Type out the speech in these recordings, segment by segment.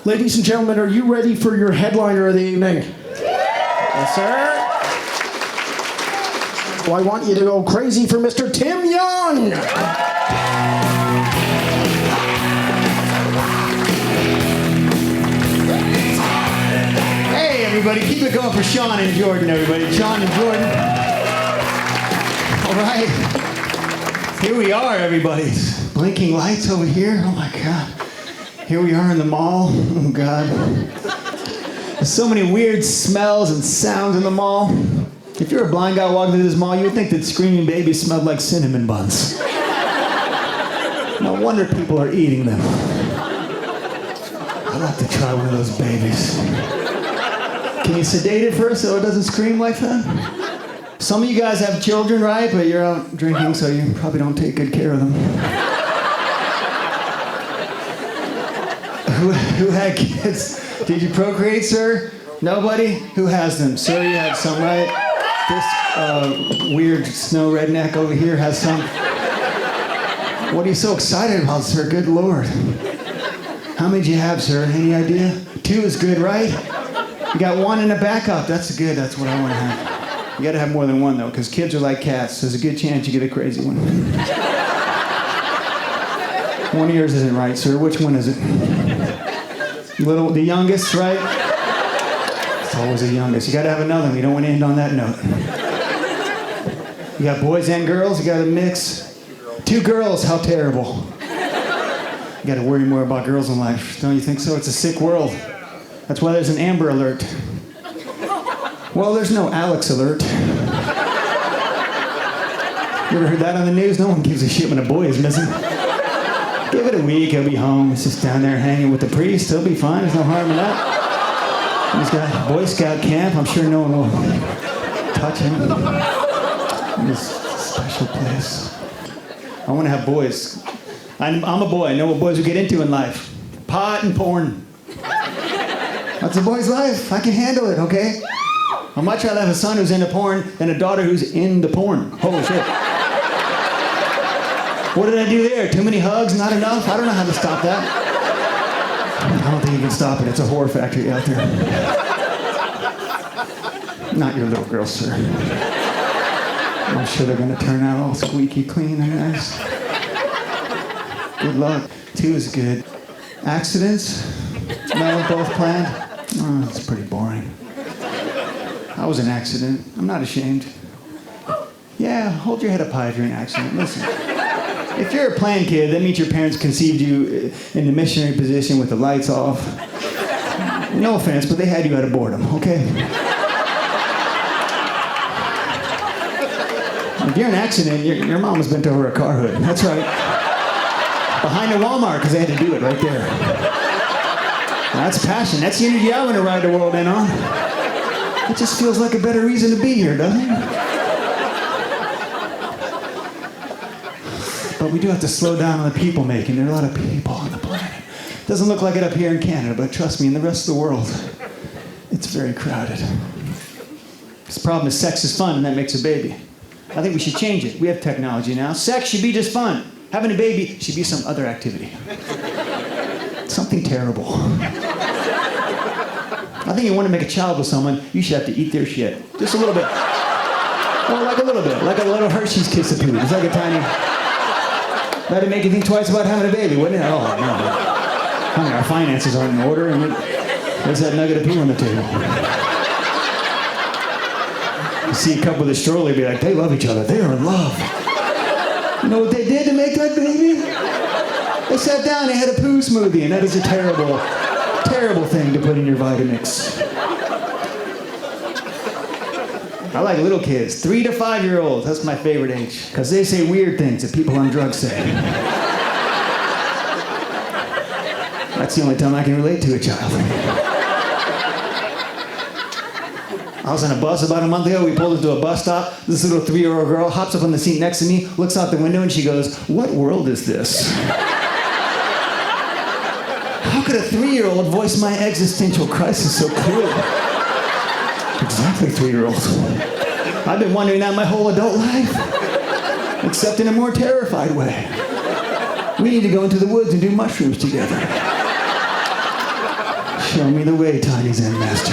Ladies and gentlemen, are you ready for your headliner of the evening? Yes, sir. Well, I want you to go crazy for Mr. Tim Young. Hey, everybody, keep it going for Sean and Jordan, everybody. Sean and Jordan. All right. Here we are, everybody. Blinking lights over here. Oh, my God. Here we are in the mall. Oh, God. There's so many weird smells and sounds in the mall. If you're a blind guy walking through this mall, you would think that screaming babies smelled like cinnamon buns. No wonder people are eating them. I'd like to try one of those babies. Can you sedate it first so it doesn't scream like that? Some of you guys have children, right? But you're out drinking, so you probably don't take good care of them. Who had kids? Did you procreate, sir? Nobody? Who has them? Sir, you have some, right? This weird snow redneck over here has some. What are you so excited about, sir? Good Lord. How many do you have, sir? Any idea? 2 is good, right? You got 1 in the backup. That's good. That's what I want to have. You got to have more than 1, though, because kids are like cats. There's a good chance you get a crazy one. One of yours isn't right, sir. Which one is it? The youngest, right? It's always the youngest. You got to have another one. You don't want to end on that note. You got boys and girls. You got a mix. 2 girls. How terrible. You got to worry more about girls in life. Don't you think so? It's a sick world. That's why there's an Amber Alert. Well, there's no Alex Alert. You ever heard that on the news? No one gives a shit when a boy is missing. Give it a week, he'll be home. He's just down there hanging with the priest. He'll be fine. There's no harm in that. He's got a Boy Scout camp. I'm sure no one will touch him in this special place. I want to have boys. I'm a boy. I know what boys will get into in life. Pot and porn. That's a boy's life. I can handle it, okay? I'd much rather have a son who's into porn than a daughter who's into porn. Holy shit. What did I do there? Too many hugs? Not enough? I don't know how to stop that. I don't think you can stop it. It's a horror factory out there. Not your little girl, sir. I'm sure they're going to turn out all squeaky clean and nice. Good luck. 2 is good. Accidents? No, both planned? Oh, it's pretty boring. I was an accident. I'm not ashamed. Yeah, hold your head up high if you're an accident. Listen. If you're a planned kid, that means your parents conceived you in the missionary position with the lights off. No offense, but they had you out of boredom, okay? If you're an accident, your mom was bent over a car hood. That's right. Behind a Walmart, because they had to do it right there. That's passion. That's the energy I want to ride the world in on. It just feels like a better reason to be here, doesn't it? But we do have to slow down on the people making. There are a lot of people on the planet. Doesn't look like it up here in Canada, but trust me, in the rest of the world, it's very crowded. This problem is sex is fun, and that makes a baby. I think we should change it. We have technology now. Sex should be just fun. Having a baby should be some other activity. Something terrible. I think you want to make a child with someone, you should have to eat their shit. Just a little bit. Or like a little bit. Like a little Hershey's Kiss of Poo. It's like a tiny... That'd make you think twice about having a baby, wouldn't it? Oh, no. I mean, our finances aren't in order, and there's that nugget of poo on the table. You see a couple with a stroller, be like, they love each other. They are in love. You know what they did to make that baby? They sat down, they had a poo smoothie, and that is a terrible, terrible thing to put in your Vitamix. I like little kids, 3 to 5-year-olds. That's my favorite age, because they say weird things that people on drugs say. That's the only time I can relate to a child. I was on a bus about a month ago. We pulled into a bus stop. This little 3-year-old girl hops up on the seat next to me, looks out the window, and she goes, "What world is this?" How could a 3-year-old voice my existential crisis so clearly? Exactly, 3-year-old. I've been wondering that my whole adult life, except in a more terrified way. We need to go into the woods and do mushrooms together. Show me the way, tiny Zen master.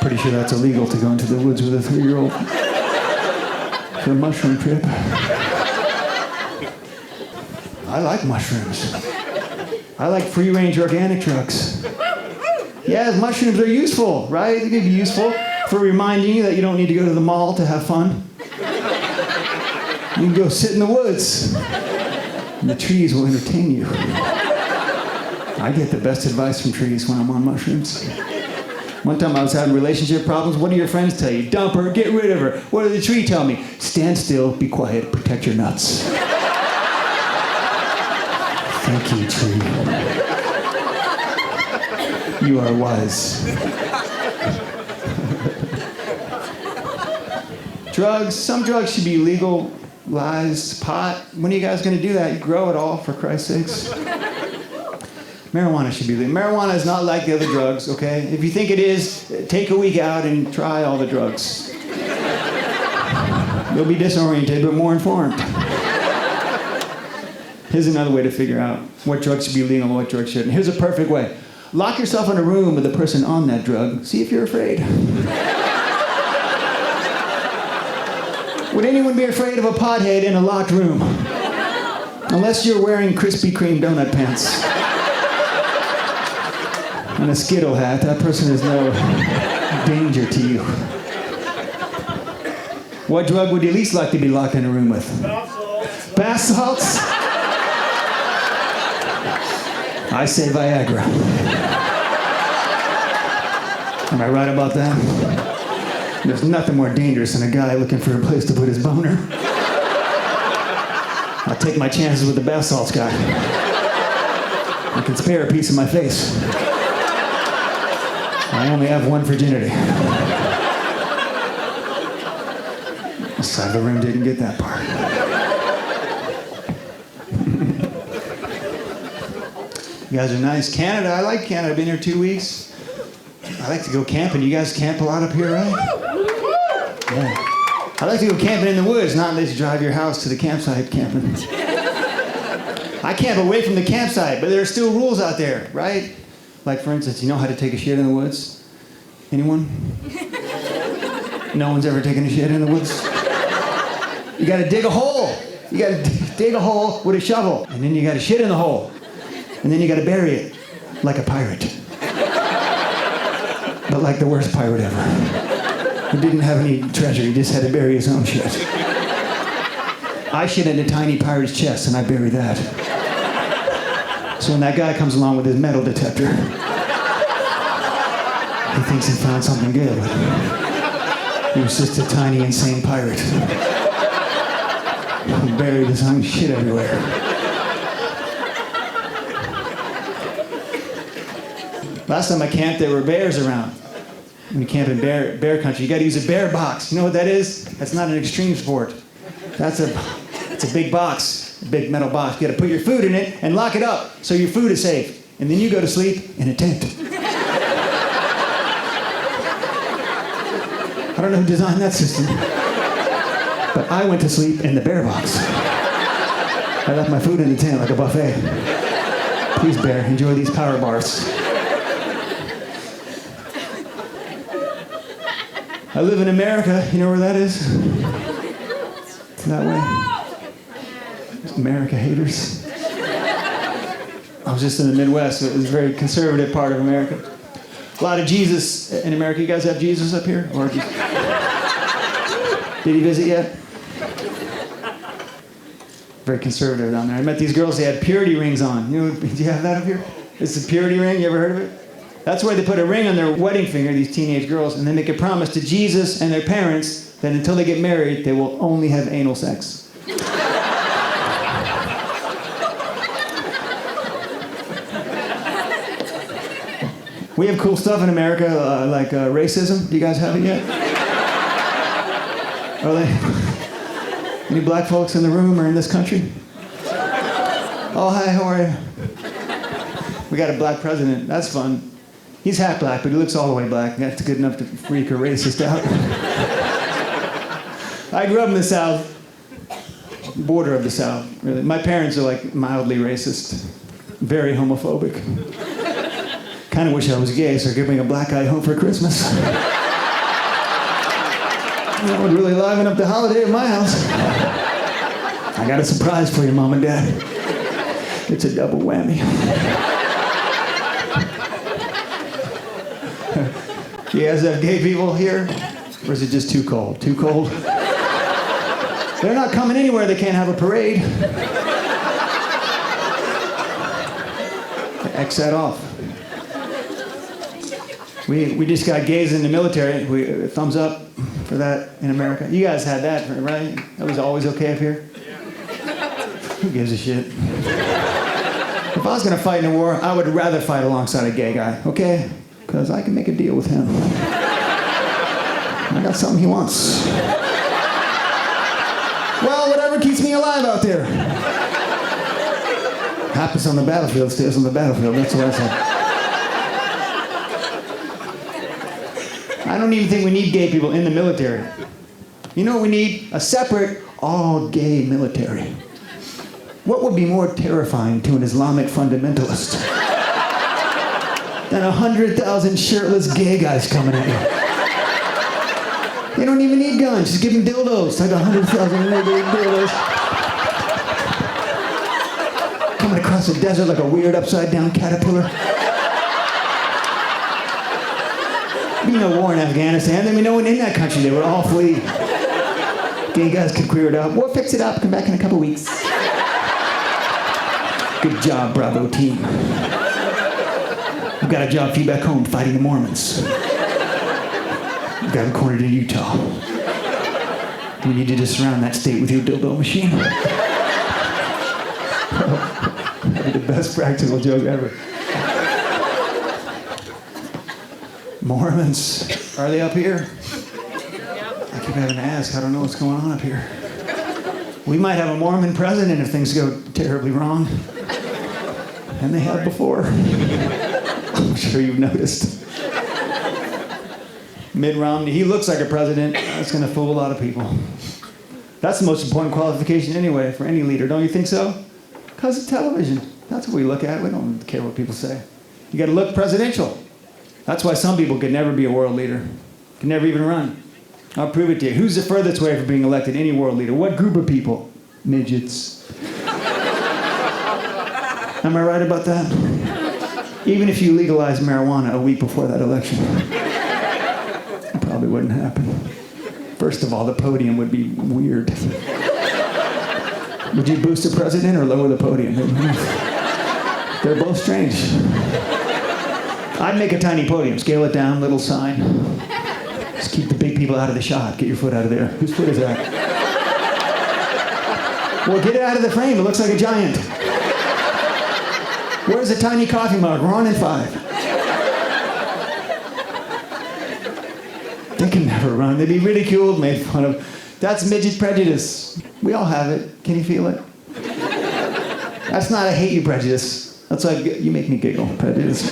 Pretty sure that's illegal to go into the woods with a 3-year-old for a mushroom trip. I like mushrooms. I like free-range organic drugs. Yes, mushrooms are useful, right? They can be useful for reminding you that you don't need to go to the mall to have fun. You can go sit in the woods, and the trees will entertain you. I get the best advice from trees when I'm on mushrooms. One time I was having relationship problems. What do your friends tell you? Dump her, get rid of her. What did the tree tell me? Stand still, be quiet, protect your nuts. Thank you, tree. You are wise. Drugs, some drugs should be legalized. Pot, when are you guys going to do that? You grow it all, for Christ's sakes. Marijuana should be legal. Marijuana is not like the other drugs, okay? If you think it is, take a week out and try all the drugs. You'll be disoriented, but more informed. Here's another way to figure out what drugs should be legal and what drugs shouldn't. Here's a perfect way. Lock yourself in a room with a person on that drug. See if you're afraid. Would anyone be afraid of a pothead in a locked room? Unless you're wearing Krispy Kreme donut pants and a Skittle hat, that person is no danger to you. What drug would you least like to be locked in a room with? Bath salts? I say Viagra. Am I right about that? There's nothing more dangerous than a guy looking for a place to put his boner. I'll take my chances with the bath salts guy. I can spare a piece of my face. I only have one virginity. This side of the room didn't get that part. You guys are nice. Canada, I like Canada. I've been here 2 weeks. I like to go camping. You guys camp a lot up here, right? Yeah. I like to go camping in the woods, not unless you drive your house to the campsite camping. I camp away from the campsite, but there are still rules out there, right? Like, for instance, you know how to take a shit in the woods? Anyone? No one's ever taken a shit in the woods? You gotta dig a hole. You gotta dig a hole with a shovel, and then you gotta shit in the hole. And then you gotta bury it, like a pirate. But like the worst pirate ever. He didn't have any treasure, he just had to bury his own shit. I shit in a tiny pirate's chest and I bury that. So when that guy comes along with his metal detector, he thinks he found something good, but he was just a tiny, insane pirate. He buried his own shit everywhere. Last time I camped, there were bears around. When you camp in bear country, you got to use a bear box. You know what that is? That's not an extreme sport. It's a big box, a big metal box. You got to put your food in it and lock it up so your food is safe. And then you go to sleep in a tent. I don't know who designed that system, but I went to sleep in the bear box. I left my food in the tent like a buffet. Please, bear, enjoy these power bars. I live in America. You know where that is? It's that way. America haters. I was just in the Midwest. It was a very conservative part of America. A lot of Jesus in America. You guys have Jesus up here? Or did he visit yet? Very conservative down there. I met these girls. They had purity rings on. You know, do you have that up here? It's a purity ring. You ever heard of it? That's where they put a ring on their wedding finger, these teenage girls, and they make a promise to Jesus and their parents that until they get married, they will only have anal sex. We have cool stuff in America, like racism. Do you guys have it yet? Are they? Any black folks in the room or in this country? Oh, hi, how are you? We got a black president. That's fun. He's half black, but he looks all the way black. That's good enough to freak a racist out. I grew up in the South, border of the South. Really. My parents are like mildly racist. Very homophobic. Kind of wish I was gay, so give me a black guy home for Christmas. That would really liven up the holiday at my house. I got a surprise for you, Mom and Dad. It's a double whammy. You guys have gay people here? Or is it just too cold? Too cold? They're not coming anywhere. They can't have a parade. X that off. We just got gays in the military. Thumbs up for that in America. You guys had that, right? That was always okay up here? Who gives a shit? If I was going to fight in a war, I would rather fight alongside a gay guy, okay? Because I can make a deal with him. I got something he wants. Well, whatever keeps me alive out there. Happens on the battlefield, stays on the battlefield. That's what I said. I don't even think we need gay people in the military. You know what we need? A separate, all-gay military. What would be more terrifying to an Islamic fundamentalist than 100,000 shirtless gay guys coming at you? They don't even need guns. Just give them dildos. Like 100,000 naked dildos. Coming across the desert like a weird upside-down caterpillar. Be no war in Afghanistan. There'd be no one in that country. They would all flee. Gay guys could clear it up. We'll fix it up. Come back in a couple weeks. Good job, Bravo team. I've got a job for you back home fighting the Mormons. I've got them cornered in Utah. We need you to surround that state with your dildo machine. That'd be the best practical joke ever. Mormons, are they up here? I keep having to ask. I don't know what's going on up here. We might have a Mormon president if things go terribly wrong. And they have before. I'm sure you've noticed. Mitt Romney, he looks like a president. That's going to fool a lot of people. That's the most important qualification anyway for any leader, don't you think so? Because of television. That's what we look at. We don't care what people say. You got to look presidential. That's why some people could never be a world leader. Could never even run. I'll prove it to you. Who's the furthest way from being elected any world leader? What group of people? Midgets. Am I right about that? Even if you legalized marijuana a week before that election, it probably wouldn't happen. First of all, the podium would be weird. Would you boost the president or lower the podium? They're both strange. I'd make a tiny podium, scale it down, little sign. Just keep the big people out of the shot. Get your foot out of there. Whose foot is that? Well, get it out of the frame. It looks like a giant. Where's the tiny coffee mug? We're on in 5. They can never run. They'd be ridiculed, made fun of. That's midget prejudice. We all have it. Can you feel it? That's not a hate you prejudice. That's like, you make me giggle prejudice.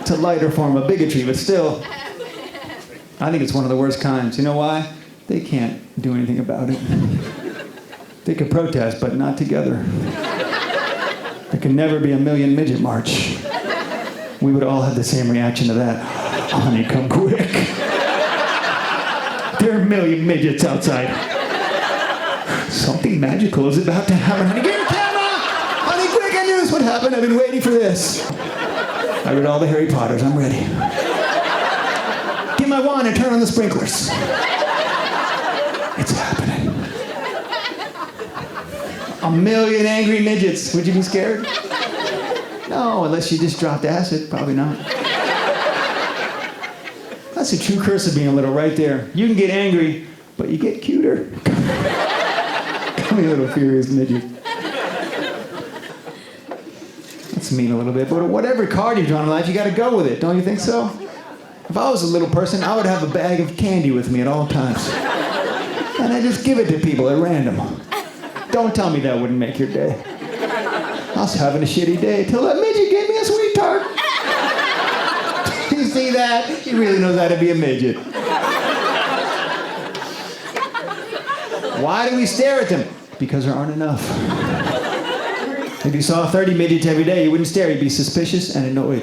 It's a lighter form of bigotry, but still, I think it's one of the worst kinds. You know why? They can't do anything about it. They could protest, but not together. There can never be a million midget march. We would all have the same reaction to that. Honey, come quick. There are a million midgets outside. Something magical is about to happen. Honey, get your camera! Honey, quick, I knew this would happen. I've been waiting for this. I read all the Harry Potters. I'm ready. Get my wand and turn on the sprinklers. It's happening. A million angry midgets. Would you be scared? No, unless you just dropped acid. Probably not. That's the true curse of being a little right there. You can get angry, but you get cuter. Come here, little furious midget. That's mean a little bit, but whatever card you've drawn in life, you got to go with it. Don't you think so? If I was a little person, I would have a bag of candy with me at all times. And I just give it to people at random. Don't tell me that wouldn't make your day. I was having a shitty day till that midget gave me a sweet tart. You see that? He really knows how to be a midget. Why do we stare at them? Because there aren't enough. If you saw 30 midgets every day, you wouldn't stare. You'd be suspicious and annoyed.